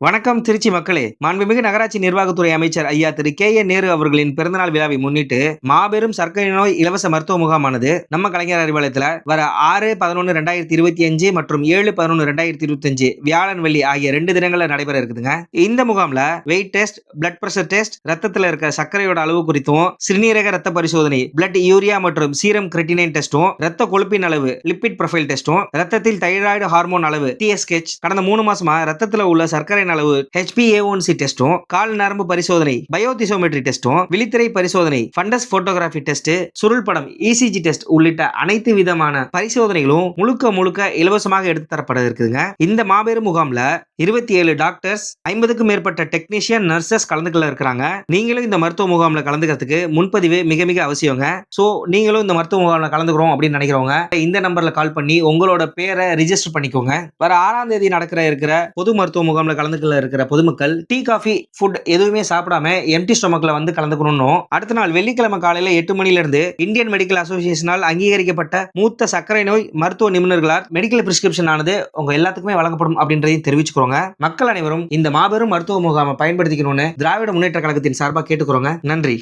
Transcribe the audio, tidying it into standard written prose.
வணக்கம் திருச்சி மக்களே. மாண்புமிகு நகராட்சி நிர்வாகத்துறை அமைச்சர் ஐயா திரு கே.என். நேரு அவர்களின் பிறந்தநாள் விழாவை முன்னிட்டு மாபெரும் சர்க்கரை நோய் இலவச மருத்துவ முகாமானது நம்ம கலைஞர் அறிவாலயத்துல வர 6/11/2025 மற்றும் 7/11/2025 வியாழன் வெள்ளி ஆகிய 2 தினங்கள்ல நடைபெற இருக்குதுங்க. இந்த முகாம்ல weight test, blood pressure test, ரத்தத்துல இருக்க சர்க்கரையோட அளவு குறித்தும், சிறுநீரக ரத்த பரிசோதனை, பிளட் யூரியா மற்றும் சீரம் கிரெட்டினைன் டெஸ்டும், ரத்த கொழுப்பின் அளவு லிபிட் ப்ரொஃபைல் டெஸ்டும், ரத்தத்தில் தைராய்டு ஹார்மோன் அளவு TSH, கடந்த 3 மாசமா ரத்தத்துல உள்ள சர்க்கரை அளவு HbA1c டெஸ்டும், கால் நரம்பு பரிசோதனை பயோதிசோமெட்ரி டெஸ்டும், விழித்திரை பரிசோதனை ஃபண்டஸ் போட்டோகிராஃபி டெஸ்ட், சுருள் படம் ECG டெஸ்ட் உள்ளிட்ட அனைத்து விதமான பரிசோதனைகளும் முழுக்க இலவசமாக எடுத்து தரப்பட இருக்குதுங்க. இந்த மாபெரும் முகாம்ல 27 டாக்டர்ஸ், 50க்கும் மேற்பட்ட டெக்னீஷியன், நர்சஸ் கலந்துக்கல இருக்கிறாங்க. நீங்களும் இந்த மருத்துவ முகாம்ல கலந்துக்கிறதுக்கு முன்பதிவு மிக அவசியங்க. சோ நீங்களும் இந்த மருத்துவ முகாம்ல கலந்துக்கிறோம் அப்படின்னு நினைக்கிறவங்க இந்த நம்பர்ல கால் பண்ணி உங்களோட பேரை ரிஜிஸ்டர் பண்ணிக்கோங்க. வர 6ஆம் தேதி இருக்கிற பொது மருத்துவ முகாம்ல கலந்துக்கல இருக்கிற பொதுமக்கள் டீ, காஃபி, ஃபுட் எதுவுமே சாப்பிடாம எம்டி ஸ்டொமக்ல வந்து கலந்துக்கணும். அடுத்த நாள் வெள்ளிக்கிழமை காலையில 8 மணில இருந்து இந்தியன் மெடிக்கல் அசோசியேஷனால் அங்கீகரிக்கப்பட்ட மூத்த சர்க்கரை நோய் மருத்துவ நிபுணர்களால் மெடிக்கல் பிரிஸ்கிரிப்ஷன் ஆனது உங்க எல்லாத்துக்குமே வழங்கப்படும் அப்படின்றதையும் தெரிவிச்சுக்கிறோங்க. மக்கள் அனைவரும் இந்த மாபெரும் மருத்துவ முகாமை பயன்படுத்திக்கணும்னு திராவிட முன்னேற்ற கழகத்தின் சார்பாக கேட்டுக்கிறோங்க. நன்றி.